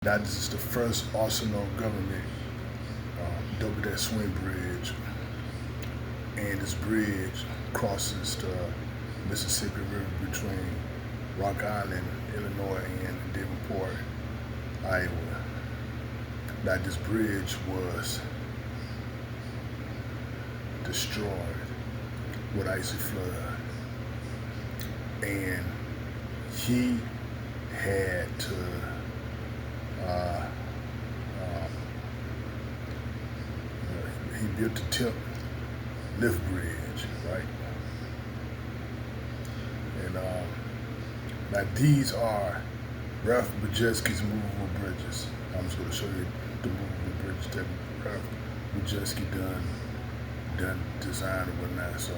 Now this is the first Arsenal Government double-deck swing bridge, and this bridge crosses the Mississippi River between Rock Island, Illinois, and Davenport, Iowa. Now this bridge was destroyed with icy flood, and he had to he built the tip lift bridge, right? And now these are Ralph Modjeski's movable bridges. I'm just going to show you the movable bridge that Ralph Modjeski done design and whatnot. So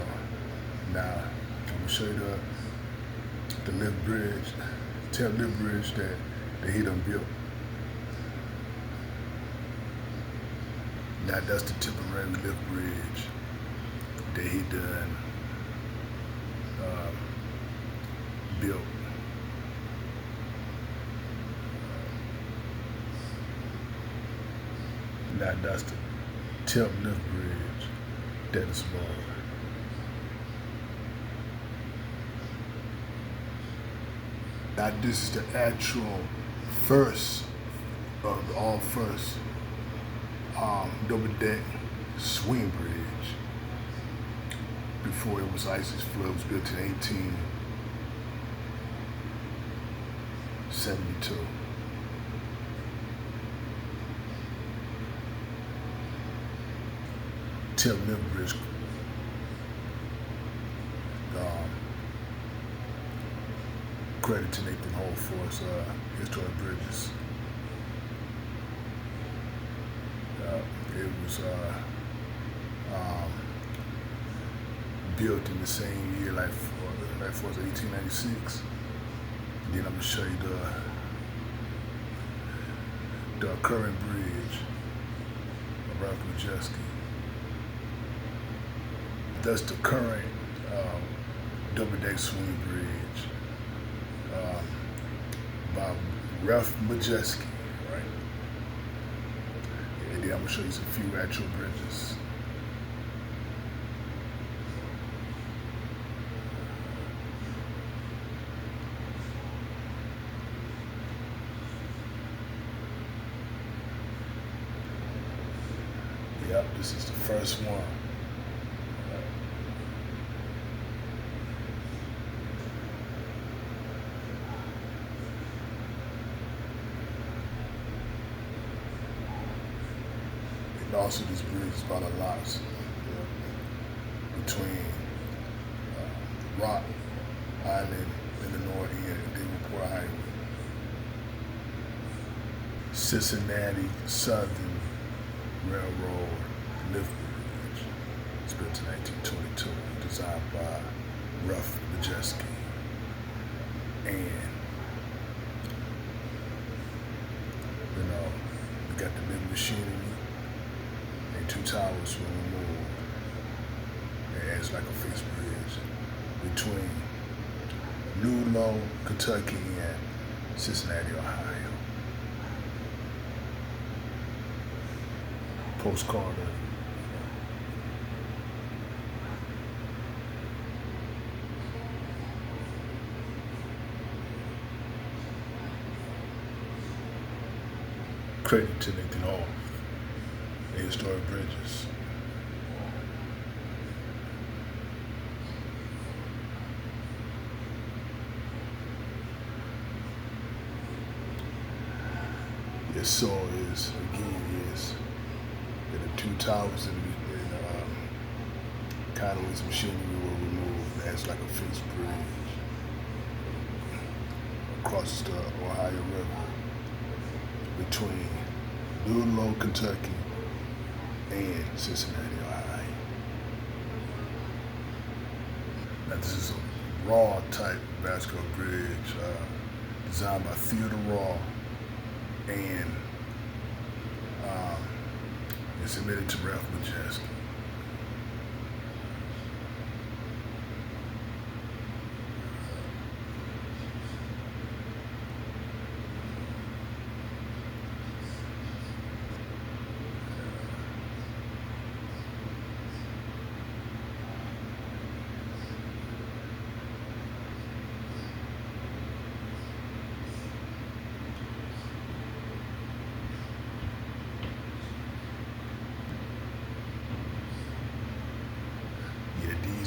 now I'm going to show you the lift bridge, tip lift bridge that he done built. Now that's the temporary lift bridge that he done built. Now that's the tip lift bridge that is lowered. Now this is the actual first of the all first double-deck swing bridge. Before it was icy flood, it was built in 1872. Tip lift bridge. Credit to Nathan Holt for his historic bridges. It was built in the same year, like for 1896. And then I'm gonna show you the current bridge of Ralph Modjeski. That's the current double-deck swing bridge by Ralph Modjeski, right? And then I'm gonna show you some few actual bridges. Yep, this is the first one. And also this bridge is about a lot between Rock Island, Illinois, and Davenport, Iowa. Cincinnati Southern Railroad lift bridge. It's built in 1922, designed by Ralph Modjeski. And we got the big machinery, and two towers were removed. It acts like a face bridge between Louisville, Kentucky, and Cincinnati, Ohio. Postcard. Credit to Nathan Holt and historic bridges. Yes, so is the two towers and Conway's machinery were removed as like a face bridge across the Ohio River between Louisville, Kentucky, and Cincinnati, Ohio. Now this is a raw type Bascule bridge designed by Theodore Raw, and it's submitted to Ralph Modjeski.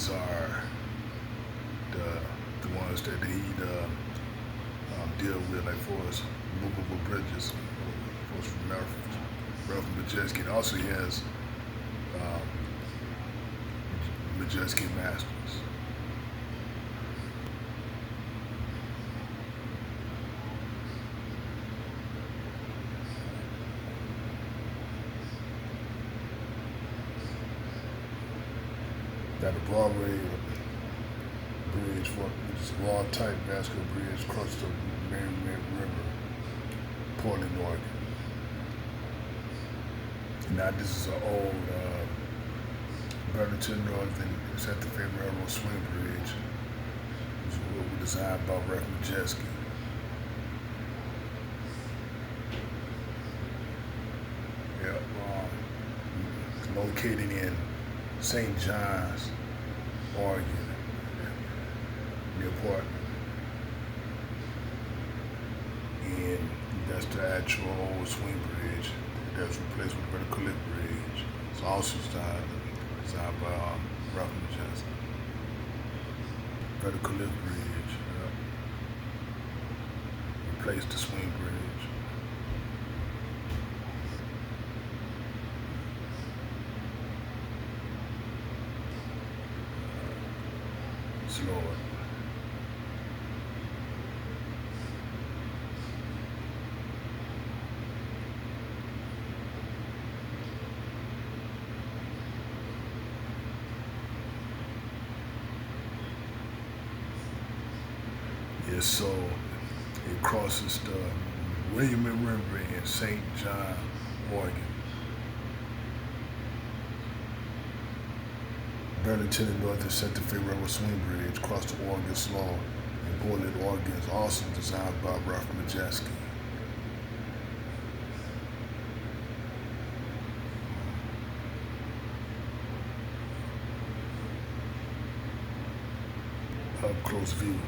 these are the ones that he deal with, like for his movable bridges, for his Ralph Modjeski. And also he has Modjeski Masters. Got a Broadway bridge, which is a raw type Bascule bridge across the main river, Portland, Oregon. Now this is an old Burlington Northern Santa Fe Railroad Swing Bridge, which was designed by Ralph Modjeski. Yep, it's located in St. John's, Oregon, near Portland. And that's the actual old swing bridge that's replaced with a vertical lift bridge. It's also designed by Ralph Modjeski. Vertical lift bridge, yep. Replaced the swing bridge. Slow it. Yeah, so it crosses the William River in St. John, Oregon. Burlington and Northern Santa Fe Railroad Swing Bridge across the Oregon Slough in Portland, Oregon is also designed by Ralph Modjeski. Up close view.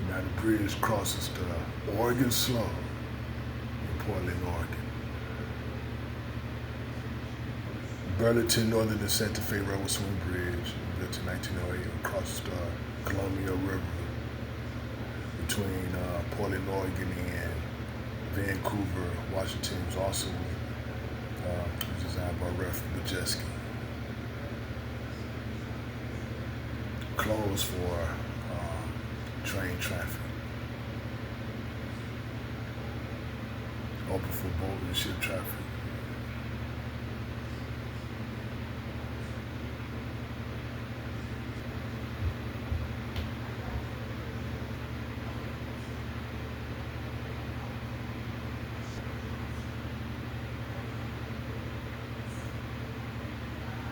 Now the bridge crosses the Oregon Slough in Portland, Oregon. Burlington Northern and Santa Fe Railroad Swing Bridge, built in 1908, across the Columbia River between Portland, Oregon and Vancouver, Washington. Was also designed by Ralph Modjeski. Closed for train traffic. Open for boat and ship traffic.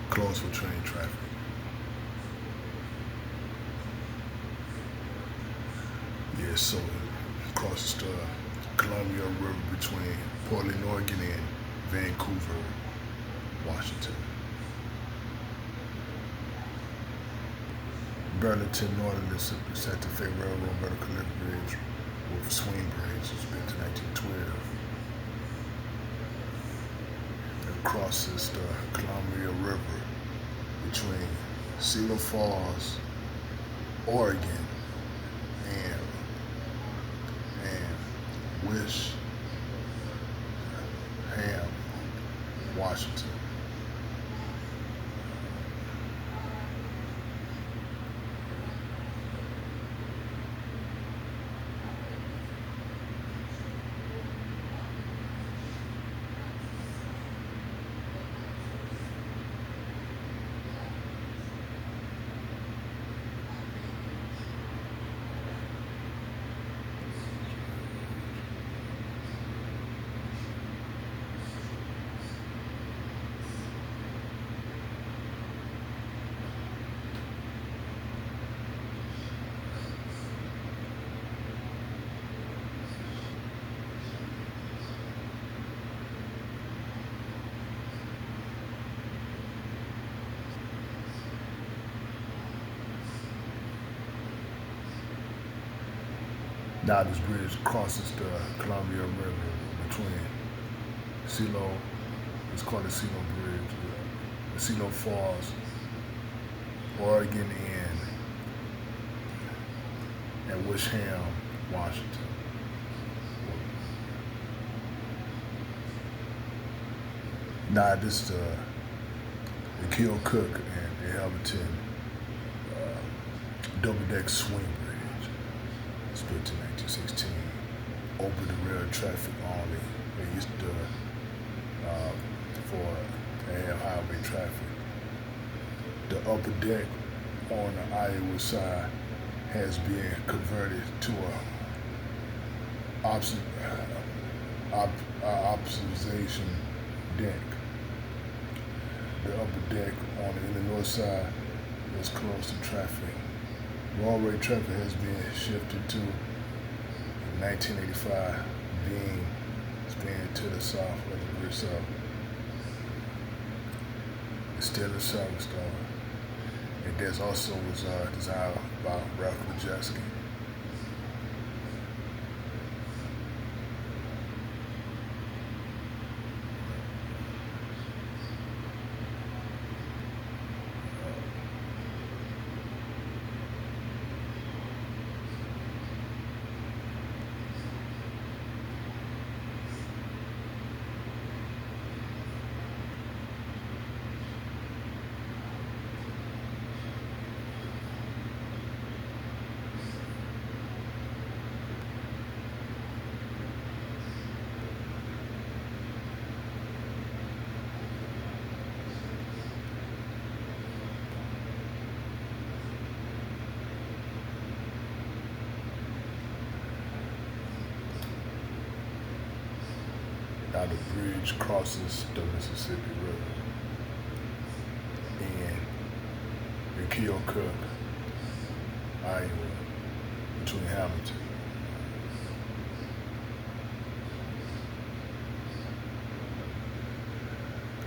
Closed for train traffic. Yeah, so it crosses the Columbia River between Portland, Oregon and Vancouver, Washington. Burlington Northern and Santa Fe Railroad vertical lift bridge with swing bridge was built in 1912. It crosses the Columbia River between Cedar Falls, Oregon, and Washington. Now this bridge crosses the Columbia River between Silo, it's called the Silo Bridge, the Silo Falls, Oregon and Wisham, Washington. Now this is the Keokuk and the Hamilton double-deck swing bridge. It's built in 1916. Open to rail traffic only. They used to have highway traffic. The upper deck on the Iowa side has been converted to a observation deck. The upper deck on the Illinois side is closed to traffic. Roadway traffic has been shifted to 1985 being spanned to the south of the bridge south. It's still a service though. And this also was designed by Ralph Modjeski. Now the bridge crosses the Mississippi River in Keokuk, Iowa, between Hamilton.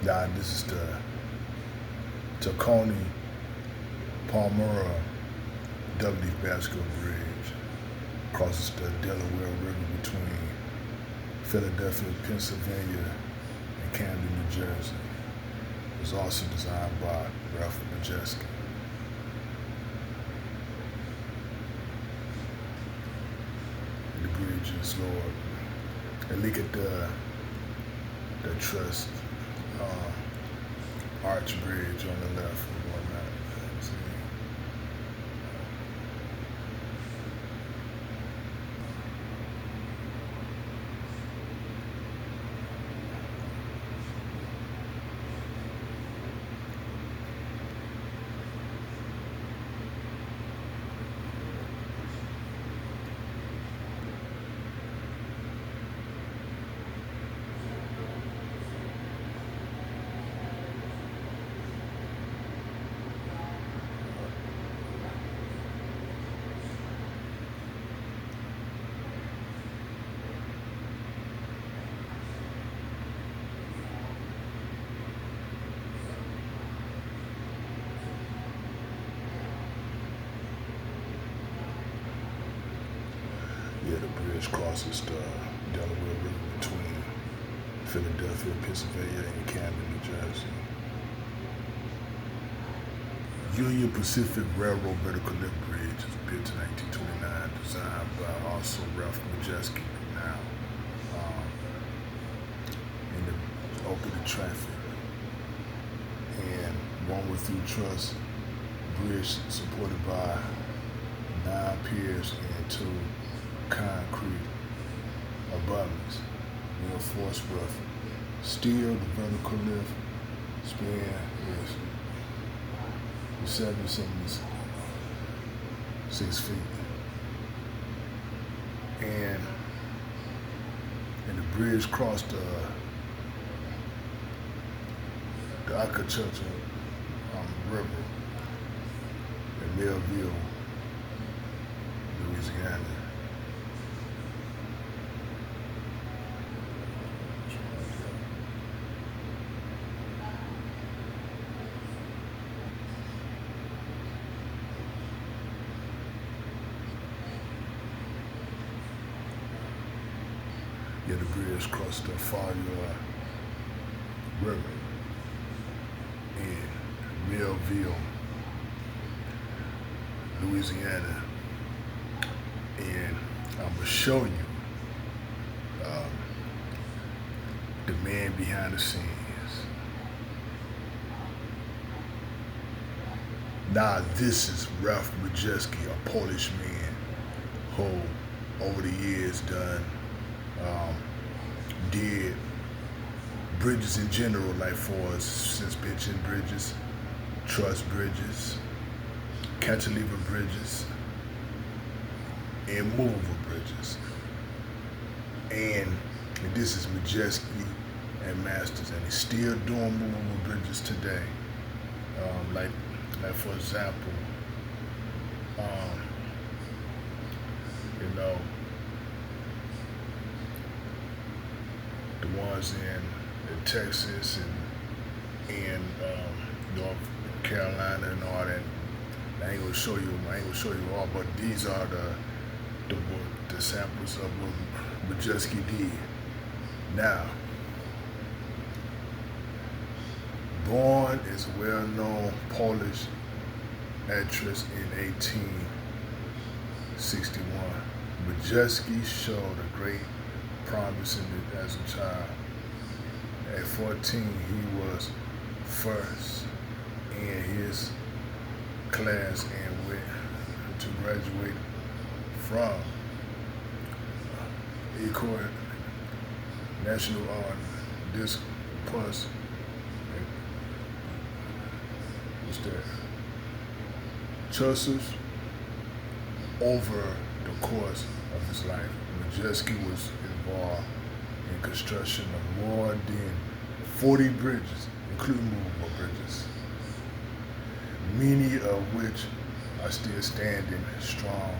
Now this is the Tacony Palmyra W. Bascule Bridge. Crosses the Delaware River between Philadelphia, Pennsylvania, and Camden, New Jersey. It was also designed by Ralph Modjeski. The bridge is lower. And look at the truss arch bridge on the left and whatnot. See? Yeah, the bridge crosses the Delaware River between Philadelphia, Pennsylvania, and Camden, New Jersey. Union Pacific Railroad vertical lift bridge was built in 1929, designed by also Ralph Modjeski. Now, in the open to traffic and one through truss bridge supported by 9 piers and 2 concrete abutments, reinforced with steel. The vertical lift span is 776 feet, and the bridge crossed the Akachacha River in Millville, Louisiana. bridge across the Fayette River in Millville, Louisiana, and I'm gonna show you the man behind the scenes. Now this is Ralph Modjeski, a Polish man who over the years did bridges in general, like for suspension bridges, truss bridges, cantilever bridges, and movable bridges. And this is Modjeski and Masters, and he's still doing movable bridges today. Like for example, the ones in Texas and North Carolina and all that. I ain't gonna show you all, but these are the samples of what Modjeski did. Now, born as a well-known Polish actress in 1861, Modjeski showed a great promise as a child. At 14, he was first in his class and went to graduate from École National Art Disc Plus. What's that? Scherzer. Over the course of his life, Modjeski was involved in construction of more than 40 bridges, including movable bridges, many of which are still standing strong,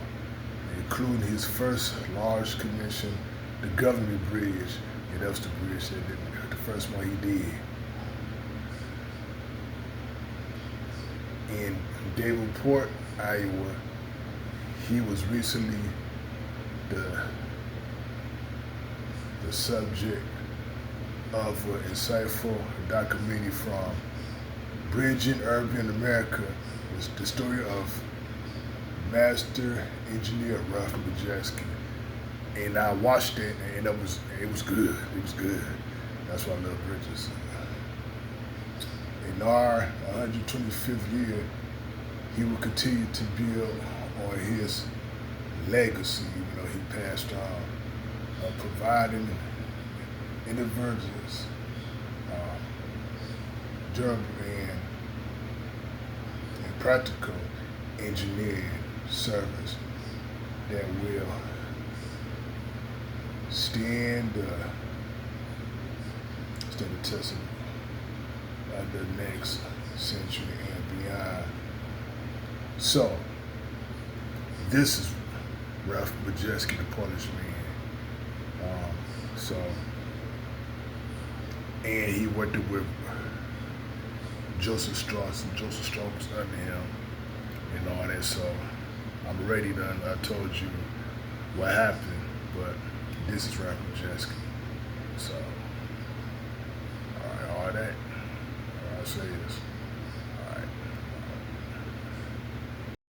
including his first large commission, the Government Bridge. And that was the bridge the first one he did. In Davenport, Iowa, he was recently the subject of an insightful documentary from Bridging Urban America. It's the story of master engineer Ralph Modjeski. And I watched it, and it was good. It was good. That's why I love bridges. In our 125th year, he will continue to build on his legacy. He passed on, providing inventors, durable and practical engineering service that will stand the test of the next century and beyond. So, this is Ralph Modjeski, the Polish man. And he worked with Joseph Strauss, and Joseph Strauss was under him and all that. So, I'm ready to, I told you what happened, but this is Ralph Modjeski. So, all that, I'll say this.